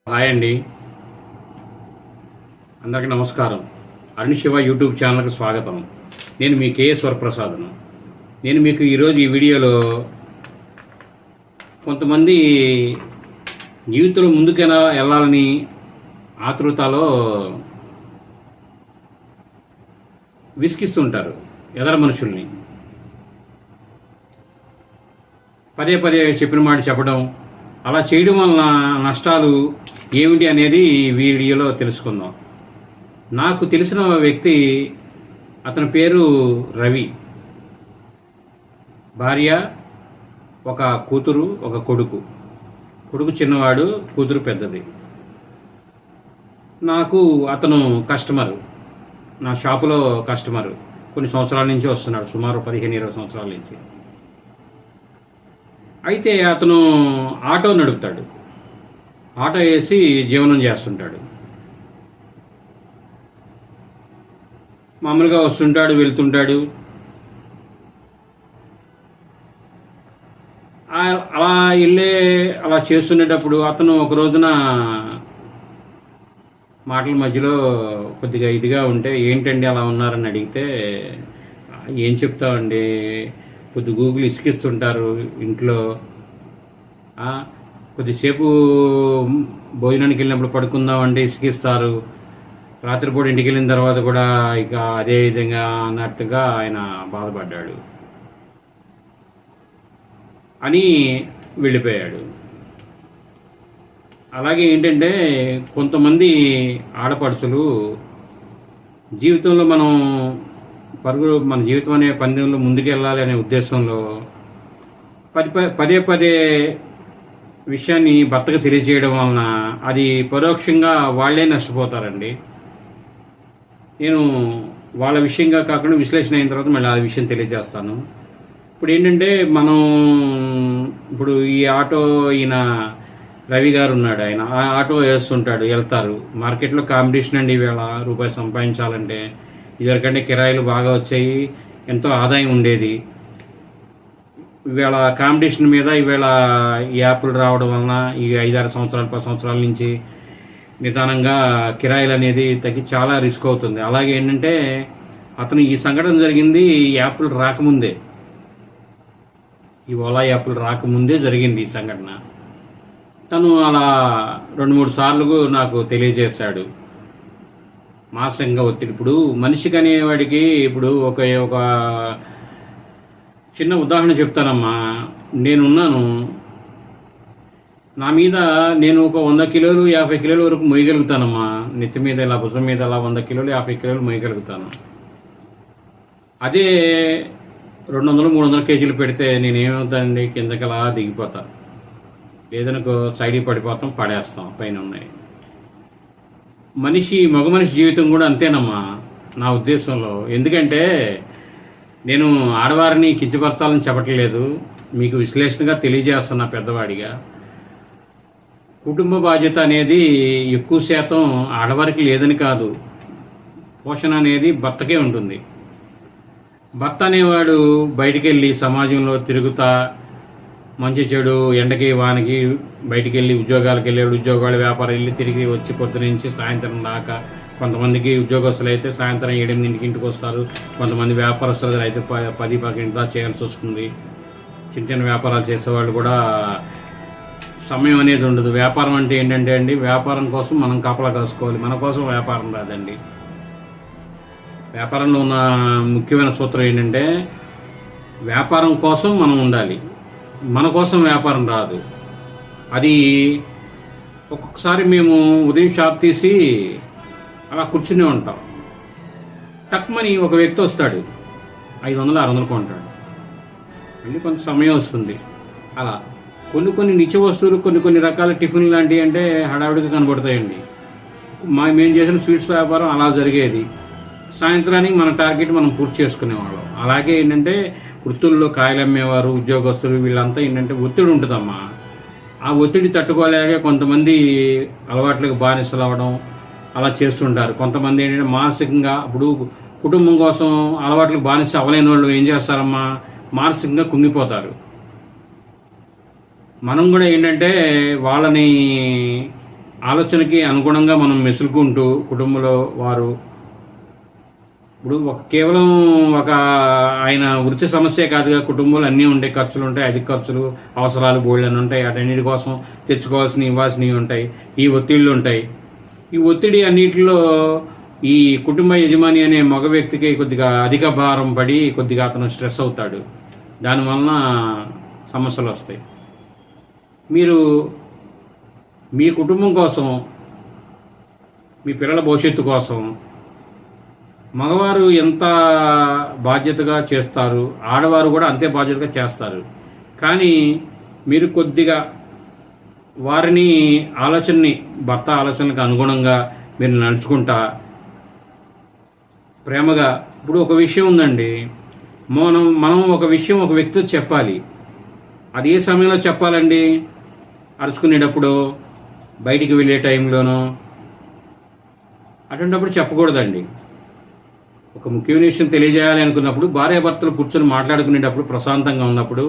Hi అండి, అందరికీ నమస్కారం. అరుణ్ శివ యూట్యూబ్ ఛానల్కి స్వాగతం. నేను మీ కేఎస్ వరప్రసాద్ను. నేను మీకు ఈరోజు ఈ వీడియోలో కొంతమంది జీవితంలో ముందుకెలా వెళ్ళాలని ఆతృతలో విసిగిస్తుంటారు ఎదర మనుషుల్ని. పదే పదే చెప్పిన మాట చెప్పడం, అలా చేయడం వలన నష్టాలు ఏమిటి అనేది ఈ వీడియోలో తెలుసుకుందాం. నాకు తెలిసిన వ్యక్తి, అతని పేరు రవి. భార్య, ఒక కూతురు, ఒక కొడుకు. కొడుకు చిన్నవాడు, కూతురు పెద్దది. నాకు అతను కస్టమరు, నా షాపులో కస్టమరు. కొన్ని సంవత్సరాల నుంచి వస్తున్నాడు, సుమారు 15-20 సంవత్సరాల నుంచి. అయితే అతను ఆటో నడుపుతాడు, ఆటో వేసి జీవనం చేస్తుంటాడు. మామూలుగా వస్తుంటాడు, వెళ్తుంటాడు. అలా చేస్తునేటప్పుడు అతను ఒక రోజున మాటల మధ్యలో కొద్దిగా ఇదిగా ఉంటే, ఏంటండి అలా ఉన్నారని అడిగితే, ఏం చెప్తామండి, కొద్ది గూగుల్ ఇసుకిస్తుంటారు ఇంట్లో, కొద్దిసేపు భోజనానికి వెళ్ళినప్పుడు పడుకుందామంటే ఇసుకిస్తారు, రాత్రిపూట ఇంటికి వెళ్ళిన తర్వాత కూడా ఇక అదే విధంగా అన్నట్టుగా ఆయన బాధపడ్డాడు అని వెళ్ళిపోయాడు. అలాగే ఏంటంటే, కొంతమంది ఆడపడుచులు జీవితంలో మన జీవితం అనే పందెంలో ముందుకెళ్ళాలి అనే ఉద్దేశంలో పదే పదే విషయాన్ని భర్తకు తెలియజేయడం వలన అది పరోక్షంగా వాళ్లే నష్టపోతారండి. నేను వాళ్ళ విషయంగా కాకుండా విశ్లేషణ అయిన తర్వాత మళ్ళీ ఆ విషయం తెలియజేస్తాను. ఇప్పుడు ఏంటంటే, ఇప్పుడు ఈ ఆటో ఈయన రవి గారు ఉన్నాడు, ఆయన ఆటో వేస్తుంటాడు, వెళ్తారు. మార్కెట్లో కాంపిటీషన్ అండి, ఈవేళ రూపాయి సంపాదించాలంటే. ఇదివరకంటే కిరాయిలు బాగా వచ్చాయి, ఎంతో ఆదాయం ఉండేది. ఈవేళ కాంపిటీషన్ మీద ఈవేళ ఈ యాప్లు రావడం వలన ఈ 5-6 సంవత్సరాలు 10 సంవత్సరాల నుంచి నిదానంగా కిరాయిలు అనేది తగ్గి చాలా రిస్క్ అవుతుంది. అలాగే ఏంటంటే, అతను ఈ సంఘటన జరిగింది ఈ యాప్లు రాకముందే, ఈ ఓలా యాప్లు రాకముందే జరిగింది ఈ సంఘటన. తను అలా 2-3 సార్లు నాకు తెలియజేశాడు. మానసికంగా ఒత్తిడి. ఇప్పుడు మనిషికి అనేవాడికి, ఇప్పుడు ఒక చిన్న ఉదాహరణ చెప్తానమ్మా. నేనున్నాను, నా మీద నేను ఒక 100 కిలోలు 50 కిలోల వరకు మోయగలుగుతానమ్మా. నెత్తి మీద ఇలా, భుజం మీద అలా 100 కిలోలు 50 కిలోలు మోయగలుగుతాను. అదే 200-300 కేజీలు పెడితే నేనేమవుతానండి, కిందకి అలా దిగిపోతా, లేదనుకో సైడ్కి పడిపోతాం, పడేస్తాం పైన ఉన్నాయి. మగ మనిషి జీవితం కూడా అంతేనమ్మా నా ఉద్దేశంలో. ఎందుకంటే, నేను ఆడవారిని కించపరచాలని చెప్పట్లేదు, మీకు విశ్లేషణగా తెలియజేస్తున్నా పెద్దవాడిగా. కుటుంబ బాధ్యత అనేది ఎక్కువ శాతం ఆడవారికి లేదని కాదు, పోషణ అనేది భర్తకే ఉంటుంది. భర్త అనేవాడు బయటికి వెళ్ళి సమాజంలో తిరుగుతా, మంచి చెడు, ఎండకి వానికి బయటికి వెళ్ళి ఉద్యోగాలకు వెళ్ళాడు, ఉద్యోగాలు వ్యాపారం వెళ్ళి తిరిగి వచ్చి పొద్దు నుంచి సాయంత్రం దాకా. కొంతమందికి ఉద్యోగస్తులు అయితే సాయంత్రం 7-8 ఇంటికి వస్తారు. కొంతమంది వ్యాపారస్తులు అయితే 10-11 దాకా చేయాల్సి వస్తుంది. చిన్న చిన్న వ్యాపారాలు చేసేవాళ్ళు కూడా సమయం అనేది ఉండదు. వ్యాపారం అంటే ఏంటంటే అండి, వ్యాపారం కోసం మనం కాపలా కాసుకోవాలి, మన కోసం వ్యాపారం రాదండి. వ్యాపారంలో ఉన్న ముఖ్యమైన సూత్రం ఏంటంటే, వ్యాపారం కోసం మనం ఉండాలి, మన కోసం వ్యాపారం రాదు. అది ఒక్కొక్కసారి మేము ఉదయం షాప్ తీసి అలా కూర్చునే ఉంటాం. టక్మని ఒక వ్యక్తి వస్తాడు, 500-600 కొంటాడు. మళ్ళీ కొంత సమయం వస్తుంది. అలా కొన్ని నిత్య వస్తువులు, కొన్ని రకాల టిఫిన్ లాంటివి అంటే హడావిడిగా కనబడతాయండి. మేము చేసిన స్వీట్స్ వ్యాపారం అలా జరిగేది. సాయంత్రానికి మన టార్గెట్ మనం పూర్తి చేసుకునేవాళ్ళం. అలాగే ఏంటంటే, వృత్తుల్లో కాయలు అమ్మేవారు, ఉద్యోగస్తులు, వీళ్ళంతా ఏంటంటే ఒత్తిడి ఉంటుందమ్మా. ఆ ఒత్తిడి తట్టుకోలేక కొంతమంది అలవాట్లకు బానిసలు అవ్వడం అలా చేస్తుంటారు. కొంతమంది ఏంటంటే మానసికంగా, ఇప్పుడు కుటుంబం కోసం అలవాట్లకు బానిస అవ్వలేని వాళ్ళు ఏం చేస్తారమ్మా, మానసికంగా కుంగిపోతారు. మనం కూడా ఏంటంటే వాళ్ళని ఆలోచనకి అనుగుణంగా మనం మెసులుకుంటూ కుటుంబంలో వారు ఇప్పుడు కేవలం ఒక ఆయన వృత్తి సమస్యే కాదుగా, కుటుంబంలో అన్నీ ఉంటాయి, ఖర్చులు ఉంటాయి, అధిక ఖర్చులు, అవసరాలు బోల్డని ఉంటాయి, వాటన్నిటి కోసం తెచ్చుకోవాల్సినవి ఇవ్వాల్సినవి ఉంటాయి, ఈ ఒత్తిళ్ళు ఉంటాయి. ఈ ఒత్తిడి అన్నిటిలో ఈ కుటుంబ యజమాని అనే మగ వ్యక్తికి కొద్దిగా అధిక భారం పడి కొద్దిగా అతను స్ట్రెస్ అవుతాడు. దానివలన సమస్యలు వస్తాయి. మీరు మీ కుటుంబం కోసం, మీ పిల్లల భవిష్యత్తు కోసం మగవారు ఎంత బాధ్యతగా చేస్తారు, ఆడవారు కూడా అంతే బాధ్యతగా చేస్తారు. కానీ మీరు కొద్దిగా వారిని భర్త ఆలోచనలకు అనుగుణంగా మీరు నడుచుకుంటా ప్రేమగా. ఇప్పుడు ఒక విషయం ఉందండి, మనం ఒక విషయం ఒక వ్యక్తితో చెప్పాలి. అది ఏ సమయంలో చెప్పాలండి? అరుచుకునేటప్పుడు, బయటికి వెళ్ళే టైంలోనో, అటువంటిప్పుడు చెప్పకూడదండి. ఒక ముఖ్యమైన విషయం తెలియజేయాలి అనుకున్నప్పుడు, భార్యాభర్తలు కూర్చొని మాట్లాడుకునేటప్పుడు, ప్రశాంతంగా ఉన్నప్పుడు,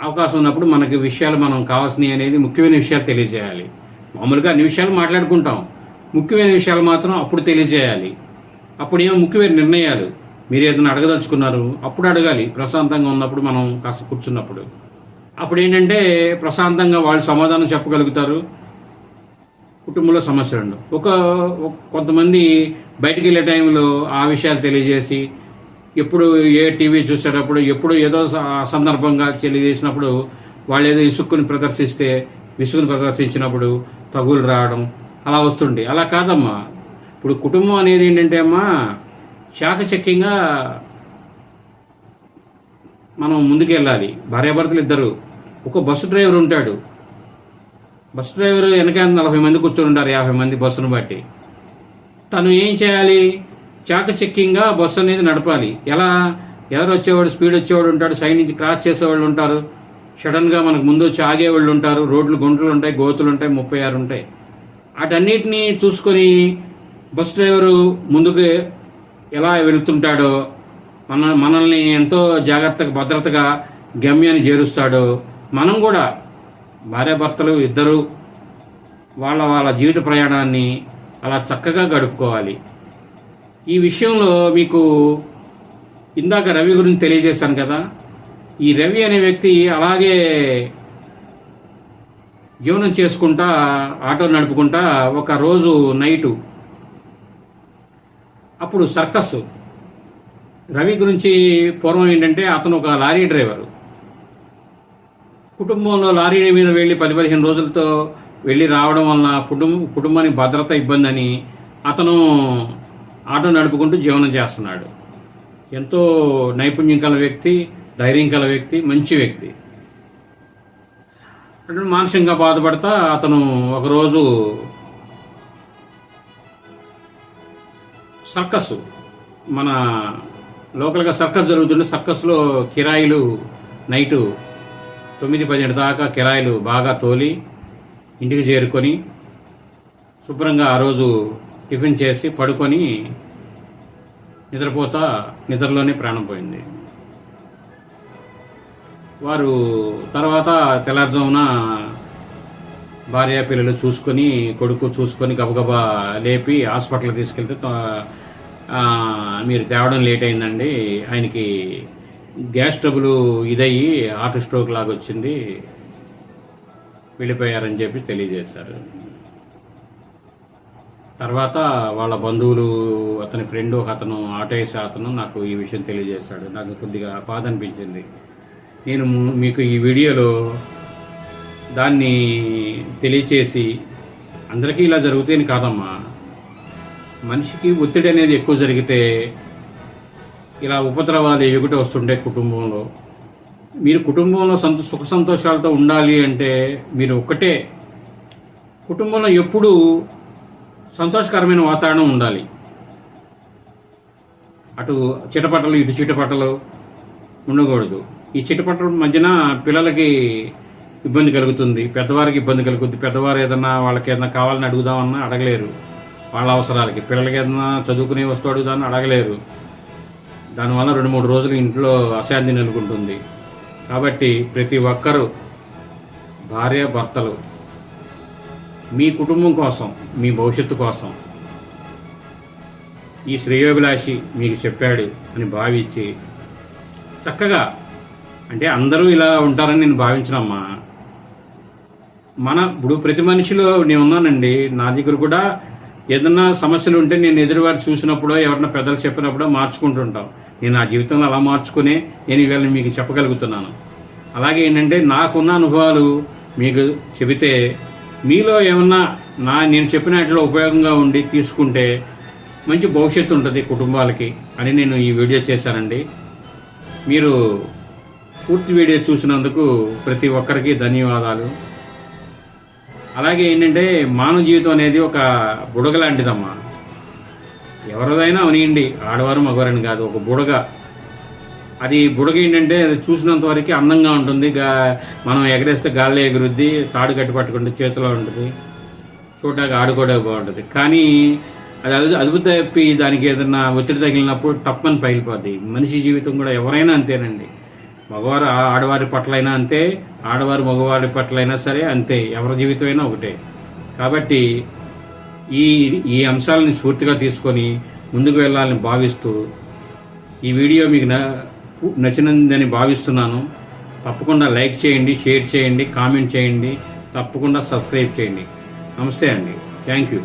అవకాశం ఉన్నప్పుడు మనకి విషయాలు మనం కావాల్సినవి అనేది ముఖ్యమైన విషయాలు తెలియజేయాలి. మామూలుగా అన్ని విషయాలు మాట్లాడుకుంటాం, ముఖ్యమైన విషయాలు మాత్రం అప్పుడు తెలియజేయాలి. అప్పుడు ఏమో ముఖ్యమైన నిర్ణయాలు మీరు ఏదైనా అడగదలుచుకున్నారు అప్పుడు అడగాలి. ప్రశాంతంగా ఉన్నప్పుడు, మనం కాస్త కూర్చున్నప్పుడు, అప్పుడు ఏంటంటే ప్రశాంతంగా వాళ్ళు సమాధానం చెప్పగలుగుతారు. కుటుంబంలో సమస్యలు ఉండవు. కొంతమంది బయటికి వెళ్ళే టైంలో ఆ విషయాలు తెలియజేసి, ఎప్పుడు ఏ టీవీ చూసేటప్పుడు, ఎప్పుడు ఏదో సందర్భంగా తెలియజేసినప్పుడు వాళ్ళు ఏదో విసుగుని ప్రదర్శించినప్పుడు తగులు రావడం అలా వస్తుండే. అలా కాదమ్మా. ఇప్పుడు కుటుంబం అనేది ఏంటంటే అమ్మా, చాకచక్యంగా మనం ముందుకెళ్ళాలి. భార్యాభర్తలు ఇద్దరు, ఒక బస్సు డ్రైవర్ ఉంటాడు. బస్సు డ్రైవర్ వెనక 40 మంది కూర్చొని ఉంటారు, 50 మంది బస్సును బట్టి. తను ఏం చేయాలి? చాకచక్యంగా బస్సు అనేది నడపాలి. ఎలా? ఎవరు వచ్చేవాడు, స్పీడ్ వచ్చేవాడు ఉంటాడు, సైడ్ నుంచి క్రాస్ చేసేవాళ్ళు ఉంటారు, సడన్గా మనకు ముందు వచ్చి ఆగేవాళ్ళు ఉంటారు, రోడ్లు గుంటలు ఉంటాయి, గోతులు ఉంటాయి, 36 ఉంటాయి. వాటన్నిటినీ చూసుకొని బస్ డ్రైవరు ముందుకు ఎలా వెళుతుంటాడో, మనల్ని ఎంతో జాగ్రత్తగా భద్రతగా గమ్యాన్ని చేరుస్తాడో, మనం కూడా భార్యాభర్తలు ఇద్దరు వాళ్ళ జీవిత ప్రయాణాన్ని అలా చక్కగా గడుపుకోవాలి. ఈ విషయంలో మీకు ఇందాక రవి గురించి తెలియజేశాను కదా. ఈ రవి అనే వ్యక్తి అలాగే జీవనం చేసుకుంటా, ఆటో నడుపుకుంటా, ఒక రోజు నైటు అప్పుడు సర్కస్. రవి గురించి పూర్వం ఏంటంటే, అతను ఒక లారీ డ్రైవరు. కుటుంబంలో లారీ మీద వెళ్ళి 10-15 రోజులతో వెళ్ళి రావడం వలన కుటుంబానికి భద్రత ఇబ్బంది అని అతను ఆటో నడుపుకుంటూ జీవనం చేస్తున్నాడు. ఎంతో నైపుణ్యం కల వ్యక్తి, ధైర్యం కల వ్యక్తి, మంచి వ్యక్తి. అంటే మానసికంగా బాధపడతా అతను ఒకరోజు సర్కస్, మన లోకల్గా సర్కస్ జరుగుతుంటే సర్కస్లో కిరాయిలు నైటు 9-10 దాకా కిరాయిలు బాగా తోలి ఇంటికి చేరుకొని శుభ్రంగా ఆ రోజు టిఫిన్ చేసి పడుకొని నిద్రపోతా నిద్రలోనే ప్రాణం పోయింది. వారు తర్వాత తెల్లారుజామున భార్య పిల్లలు చూసుకొని, కొడుకు చూసుకొని గబగబా లేపి హాస్పిటల్కి తీసుకెళ్తే, మీరు తేవడం లేట్ అయిందండి, ఆయనకి గ్యాస్ ట్రబుల్ ఇదయ్యి హార్ట్ స్ట్రోక్ లాగా వచ్చింది, వెళ్ళిపోయారని చెప్పి తెలియజేశారు. తర్వాత వాళ్ళ బంధువులు, అతని ఫ్రెండ్ అతను ఆటో వేసే అతను నాకు ఈ విషయం తెలియజేశాడు. నాకు కొద్దిగా బాధ అనిపించింది. నేను మీకు ఈ వీడియోలో దాన్ని తెలియచేసి, అందరికీ ఇలా జరుగుతాయని కాదమ్మా, మనిషికి ఒత్తిడి అనేది ఎక్కువ జరిగితే ఇలా ఉపద్రవాలు ఒకటి వస్తుండే కుటుంబంలో. మీరు కుటుంబంలో సుఖ సంతోషాలతో ఉండాలి అంటే మీరు ఒక్కటే, కుటుంబంలో ఎప్పుడూ సంతోషకరమైన వాతావరణం ఉండాలి. అటు చిటపటలు ఇటు చిటపటలు ఉండకూడదు. ఈ చిటపటల మధ్యన పిల్లలకి ఇబ్బంది కలుగుతుంది, పెద్దవారికి ఇబ్బంది కలుగుతుంది. పెద్దవారు ఏదన్నా వాళ్ళకి ఏదైనా కావాలని అడుగుదామన్నా అడగలేరు, వాళ్ళ అవసరాలకి. పిల్లలకి ఏదైనా చదువుకునే వస్తువు అడుగుదామని అడగలేరు. దానివల్ల 2-3 రోజులు ఇంట్లో అశాంతి నెలకొంటుంది. కాబట్టి ప్రతి ఒక్కరూ భార్య భర్తలు మీ కుటుంబం కోసం, మీ భవిష్యత్తు కోసం ఈ శ్రేయోభిలాషి మీకు చెప్పాడు అని భావించి చక్కగా, అంటే అందరూ ఇలా ఉంటారని నేను భావించనమ్మా. ఇప్పుడు ప్రతి మనిషిలో నేను ఉన్నానండి. నా దగ్గర కూడా ఏదన్నా సమస్యలు ఉంటే నేను ఎదురువారు చూసినప్పుడో ఎవరన్నా పెద్దలు చెప్పినప్పుడో మార్చుకుంటుంటాం. నేను నా జీవితంలో అలా మార్చుకునే నేను ఇవాళ మీకు చెప్పగలుగుతున్నాను. అలాగే ఏంటంటే నాకున్న అనుభవాలు మీకు చెబితే మీలో ఏమన్నా నేను చెప్పినట్లో ఉపయోగంగా ఉండి తీసుకుంటే మంచి భవిష్యత్తు ఉంటుంది కుటుంబాలకి అని నేను ఈ వీడియో చేశానండి. మీరు పూర్తి వీడియో చూసినందుకు ప్రతి ఒక్కరికి ధన్యవాదాలు. అలాగే ఏంటంటే మానవ జీవితం అనేది ఒక బుడగ లాంటిదమ్మా. ఎవరిదైనా అవనియండి, ఆడవారు మగవారని కాదు, ఒక బుడగ. అది బుడగ ఏంటంటే అది చూసినంత వరకు అందంగా ఉంటుంది. మనం ఎగరేస్తే గాల్లో ఎగురుద్ది, తాడు కట్టి పట్టుకుంటే చేతిలో ఉంటుంది, చూడడానికి ఆడుకోవడానికి బాగుంటుంది. కానీ అది అదుపు తప్పి దానికి ఏదన్నా ఒత్తిడి తగిలినప్పుడు తప్పని పగిలిపోద్ది. మనిషి జీవితం కూడా ఎవరైనా అంతేనండి. మగవారు ఆడవారి పట్లైనా అంతే, ఆడవారు మగవారి పట్లైనా సరే అంతే. ఎవరి జీవితమైనా ఒకటే. కాబట్టి ఈ అంశాలని స్ఫూర్తిగా తీసుకొని ముందుకు వెళ్ళాలని భావిస్తూ ఈ వీడియో మీకు నచ్చినందని భావిస్తున్నాను. తప్పకుండా లైక్ చేయండి, షేర్ చేయండి, కామెంట్ చేయండి, తప్పకుండా సబ్స్క్రైబ్ చేయండి. నమస్తే అండి. Thank you.